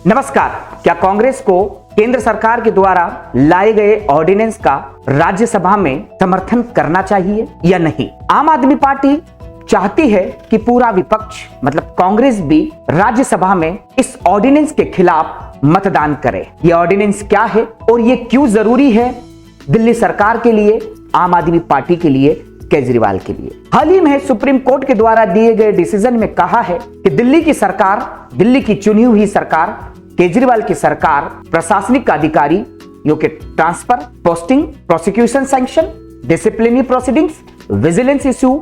नमस्कार। क्या कांग्रेस को केंद्र सरकार के द्वारा लाए गए ऑर्डिनेंस का राज्यसभा में समर्थन करना चाहिए या नहीं? आम आदमी पार्टी चाहती है कि पूरा विपक्ष मतलब कांग्रेस भी राज्यसभा में इस ऑर्डिनेंस के खिलाफ मतदान करे। यह ऑर्डिनेंस क्या है और यह क्यों जरूरी है दिल्ली सरकार के लिए, आम आदमी पार्टी के लिए, केजरीवाल के लिए? हाल ही में सुप्रीम कोर्ट के द्वारा दिए गए डिसीजन में कहा है कि दिल्ली की सरकार, दिल्ली की चुनी हुई सरकार, केजरीवाल की सरकार प्रशासनिक अधिकारियों के transfer, posting, prosecution sanction, disciplinary proceedings, vigilance issue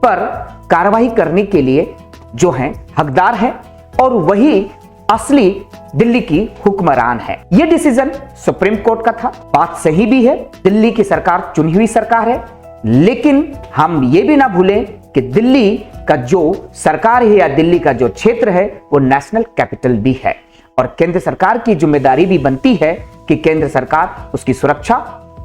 पर कार्रवाई करने के लिए जो है हकदार है और वही असली दिल्ली की हुक्मरान है। यह डिसीजन सुप्रीम कोर्ट का था। बात सही भी है, दिल्ली की सरकार चुनी हुई सरकार है, लेकिन हम ये भी ना भूलें कि दिल्ली का जो सरकार है या दिल्ली का जो क्षेत्र है वो नेशनल कैपिटल भी है और केंद्र सरकार की जिम्मेदारी भी बनती है कि केंद्र सरकार उसकी सुरक्षा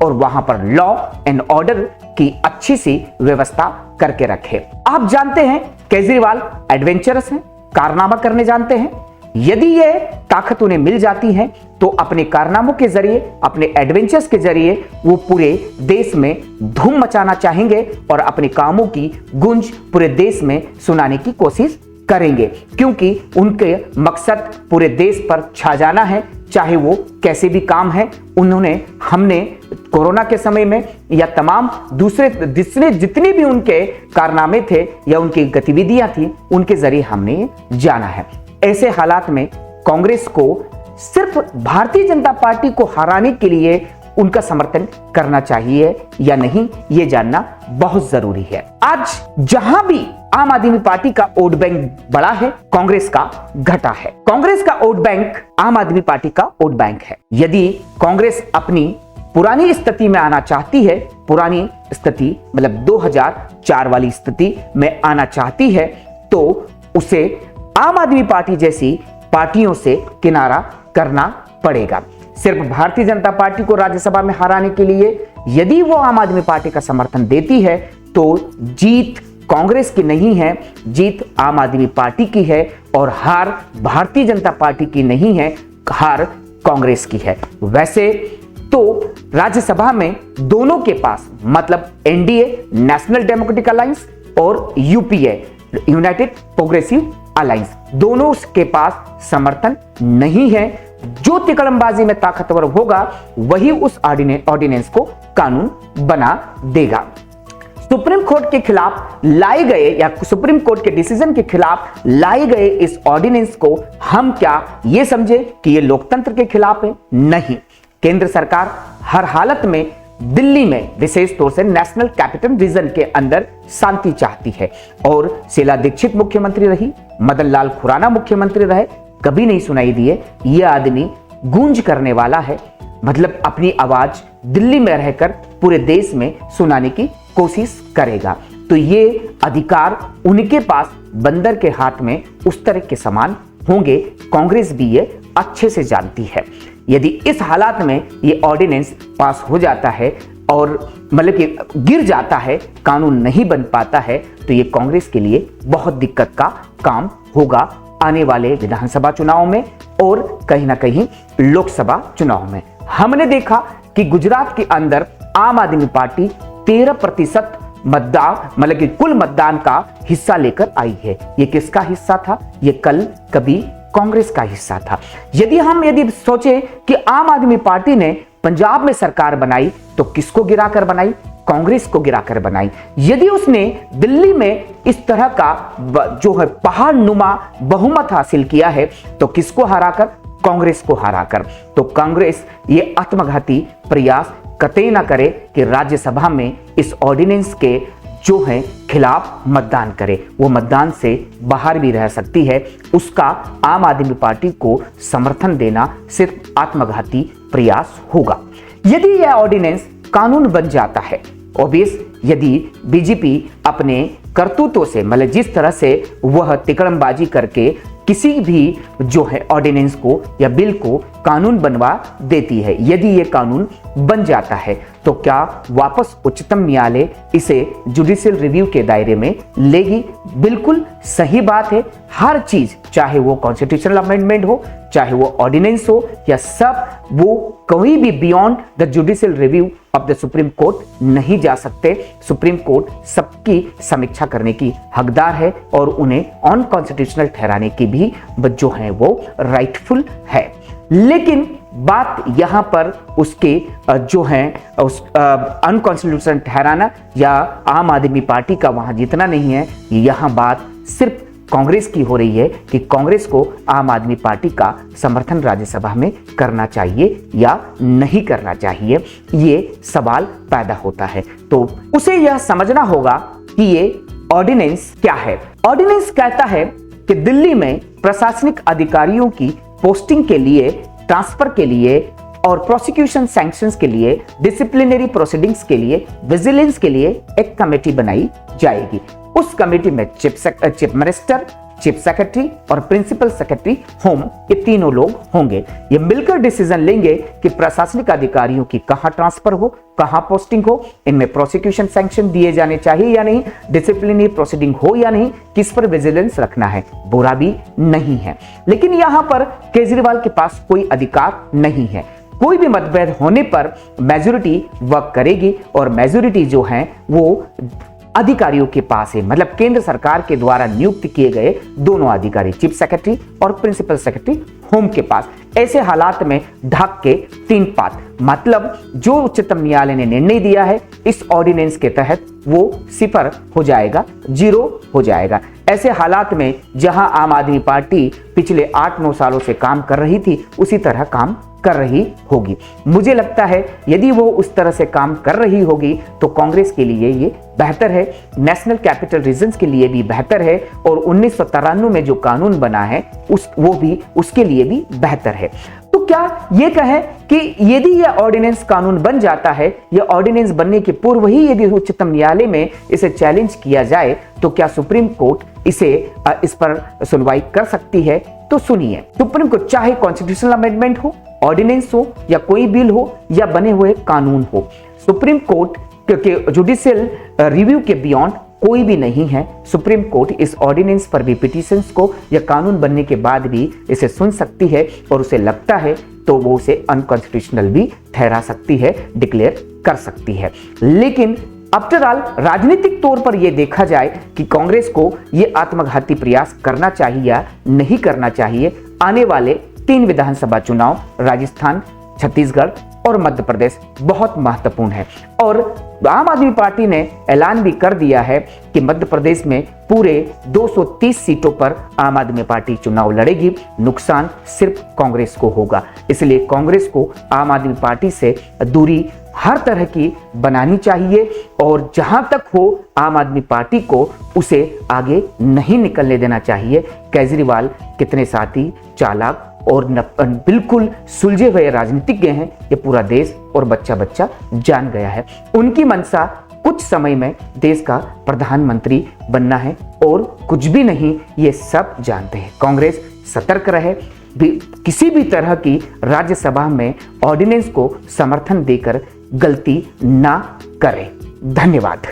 और वहां पर लॉ एंड ऑर्डर की अच्छी सी व्यवस्था करके रखे। आप जानते हैं केजरीवाल एडवेंचरस हैं, कारनामा करने जानते हैं। यदि ये ताकत उन्हें मिल जाती है तो अपने कारनामों के जरिए, अपने एडवेंचर्स के जरिए वो पूरे देश में धूम मचाना चाहेंगे और अपने कामों की गूंज पूरे देश में सुनाने की कोशिश करेंगे, क्योंकि उनके मकसद पूरे देश पर छा जाना है, चाहे वो कैसे भी काम है। हमने कोरोना के समय में या तमाम दूसरे जितने भी उनके कारनामे थे या उनकी गतिविधियां थी, उनके जरिए हमने जाना है। ऐसे हालात में कांग्रेस को सिर्फ भारतीय जनता पार्टी को हराने के लिए उनका समर्थन करना चाहिए या नहीं, यह जानना बहुत जरूरी है। आज जहां भी आम आदमी पार्टी का वोट बैंक बढ़ा है, कांग्रेस का घटा है। कांग्रेस का वोट बैंक आम आदमी पार्टी का वोट बैंक है। यदि कांग्रेस अपनी पुरानी स्थिति में आना चाहती है, पुरानी स्थिति मतलब 2004 वाली स्थिति में आना चाहती है, तो उसे आम आदमी पार्टी जैसी पार्टियों से किनारा करना पड़ेगा। सिर्फ भारतीय जनता पार्टी को राज्यसभा में हराने के लिए यदि वो आम आदमी पार्टी का समर्थन देती है तो जीत कांग्रेस की नहीं है, जीत आम आदमी पार्टी की है और हार भारतीय जनता पार्टी की नहीं है, हार कांग्रेस की है। वैसे तो राज्यसभा में दोनों के पास मतलब एनडीए नेशनल डेमोक्रेटिक अलायंस और यूपीए यूनाइटेड प्रोग्रेसिव अलायंस, दोनों के पास समर्थन नहीं है। जो तिकड़मबाजी में ताकतवर होगा वही उस ऑर्डिनेंस को कानून बना देगा। सुप्रीम कोर्ट के खिलाफ लाए गए या सुप्रीम कोर्ट के डिसीजन के खिलाफ लाए गए इस ऑर्डिनेंस को हम क्या ये समझे कि ये लोकतंत्र के खिलाफ है? नहीं। केंद्र सरकार हर हालत में दिल्ली में विशेष तौर से नेशनल कैपिटल रीजन के अंदर शांति चाहती है और शीला दीक्षित मुख्यमंत्री रही, मदन लाल खुराना मुख्यमंत्री रहे, कभी नहीं सुनाई दिए ये आदमी गूंज करने वाला है, मतलब अपनी आवाज दिल्ली में रहकर पूरे देश में सुनाने की कोशिश करेगा। तो ये अधिकार उनके पास बंदर के हाथ में उस तरह के समान होंगे, कांग्रेस भी ये अच्छे से जानती है। यदि इस हालात में ये ऑर्डिनेंस पास हो जाता है और मतलब कि गिर जाता है, कानून नहीं बन पाता है, तो ये कांग्रेस के लिए बहुत दिक्कत का काम होगा आने वाले विधानसभा चुनाव में और कहीं ना कहीं लोकसभा चुनाव में। हमने देखा कि गुजरात के अंदर आम आदमी पार्टी 13% मतदान मतलब कि कुल मतदान का हिस्सा लेकर आई है। ये किसका हिस्सा था? ये कभी कांग्रेस का हिस्सा था। यदि सोचे कि आम आदमी पार्टी ने पंजाब में सरकार बनाई तो किसको गिराकर बनाई? कांग्रेस को गिराकर बनाई। यदि उसने दिल्ली में इस तरह का जो है पहाड़ नुमा बहुमत हासिल किया है तो किसको हराकर? कांग्रेस को हराकर। तो कांग्रेस ये आत्मघाती प्रयास कतई ना करे कि राज्यसभा में इस ऑर्डिनेंस के जो है खिलाफ मतदान करे। वो मतदान से बाहर भी रह सकती है। उसका आम आदमी पार्टी को समर्थन देना सिर्फ आत्मघाती प्रयास होगा। यदि यह ऑर्डिनेंस कानून बन जाता है, ऑब्वियस यदि बीजेपी अपने करतूतों से मतलब जिस तरह से वह तिकड़मबाजी करके किसी भी जो है ऑर्डिनेंस को या बिल को कानून बनवा देती है, यदि यह कानून बन जाता है तो क्या वापस उच्चतम न्यायालय इसे जुडिशियल रिव्यू के दायरे में लेगी? बिल्कुल सही बात है। हर चीज, चाहे वो कॉन्स्टिट्यूशनल अमेंडमेंट हो, चाहे वो ऑर्डिनेंस हो, या सब वो कोई भी beyond the judicial review of the supreme court नहीं जा सकते। सुप्रीम कोर्ट सबकी समीक्षा करने की हकदार है और उन्हें अनकॉन्स्टिट्यूशनल ठहराने की भी जो है वो राइटफुल है। लेकिन बात यहां पर उसके जो है उस अनकॉन्स्टिट्यूशनल ठहराना या आम आदमी पार्टी का वहां जीतना नहीं है। यहां बात सिर्फ कांग्रेस की हो रही है कि कांग्रेस को आम आदमी पार्टी का समर्थन राज्यसभा में करना चाहिए या नहीं करना चाहिए, ये सवाल पैदा होता है। तो उसे यह समझना होगा कि ये ऑर्डिनेंस क्या है। ऑर्डिनेंस कहता है कि दिल्ली में प्रशासनिक अधिकारियों की पोस्टिंग के लिए, ट्रांसफर के लिए और प्रोसिक्यूशन सैंक्शंस के लिए, डिसिप्लिनरी प्रोसीडिंग्स के लिए, विजिलेंस के लिए एक कमेटी बनाई जाएगी। उस कमेटी में चीफ मिनिस्टर, चीफ सेक्रेटरी और प्रिंसिपल सेक्रेटरी होम, ये तीनों लोग होंगे। ये मिलकर डिसीजन लेंगे कि प्रशासनिक अधिकारियों की कहां ट्रांसफर हो, कहां पोस्टिंग हो, इनमें प्रोसिक्यूशन सैंक्शन दिए जाने चाहिए या नहीं, डिसिप्लिनरी प्रोसीडिंग हो या नहीं, किस पर विजिलेंस रखना है। बुरा भी नहीं है, लेकिन यहां पर केजरीवाल के पास कोई अधिकार नहीं है। कोई भी मतभेद होने पर मेजॉरिटी वर्क करेगी और मेजॉरिटी जो है वो अधिकारियों के पास है, मतलब केंद्र सरकार के द्वारा नियुक्त किए गए दोनों अधिकारी, चीफ सेक्रेटरी और प्रिंसिपल सेक्रेटरी होम के पास। ऐसे हालात में ढक के 3 पात, मतलब जो उच्चतम न्यायालय ने निर्णय दिया है इस ऑर्डिनेंस के तहत वो 0 हो जाएगा, 0 हो जाएगा। ऐसे हालात में जहां आम आदमी पार्टी पिछले 8-9 सालों से काम कर रही थी, उसी तरह काम कर रही होगी। मुझे लगता है यदि वो उस तरह से काम कर रही होगी तो कांग्रेस के लिए ये बेहतर है, नेशनल कैपिटल रीजन्स के लिए भी बेहतर है और 1993 में जो कानून बना है वो भी उसके लिए भी बेहतर है। तो क्या ये कहें कि यदि यह ऑर्डिनेंस कानून बन जाता है, यह ऑर्डिनेंस बनने के पूर्व ही यदि उच्चतम न्यायालय में इसे चैलेंज किया जाए तो क्या सुप्रीम कोर्ट इस पर सुनवाई कर सकती है? तो सुनिए, सुप्रीम कोर्ट चाहे कॉन्स्टिट्यूशनल अमेंडमेंट हो, ऑर्डिनेंस हो या कोई बिल हो या बने हुए कानून हो, सुप्रीम कोर्ट के जुडिशियल रिव्यू के बियॉन्ड कोई भी नहीं है। सुप्रीम कोर्ट इस ऑर्डिनेंस पर भी पिटीशंस को या कानून बनने के बाद भी इसे सुन सकती है और उसे लगता है तो वो उसे अनकॉन्स्टिट्यूशनल भी ठहरा सकती है, डिक्लेयर कर सकती है। लेकिन आफ्टर ऑल राजनीतिक तौर पर यह देखा जाए कि कांग्रेस को यह आत्मघाती प्रयास करना चाहिए या नहीं करना चाहिए। आने वाले 3 विधानसभा चुनाव, राजस्थान, छत्तीसगढ़ और मध्य प्रदेश बहुत महत्वपूर्ण है और आम आदमी पार्टी ने ऐलान भी कर दिया है कि मध्य प्रदेश में पूरे 230 सीटों पर आम आदमी पार्टी चुनाव लड़ेगी। नुकसान सिर्फ कांग्रेस को होगा, इसलिए कांग्रेस को आम आदमी पार्टी से दूरी हर तरह की बनानी चाहिए और जहां तक हो आम आदमी पार्टी को उसे आगे नहीं निकलने देना चाहिए। केजरीवाल कितने साथी, चालाक और बिल्कुल सुलझे हुए राजनीतिज्ञ हैं, ये पूरा देश और बच्चा बच्चा जान गया है। उनकी मंशा कुछ समय में देश का प्रधानमंत्री बनना है और कुछ भी नहीं, ये सब जानते हैं। कांग्रेस सतर्क रहे, किसी भी तरह की राज्यसभा में ऑर्डिनेंस को समर्थन देकर गलती ना करे। धन्यवाद।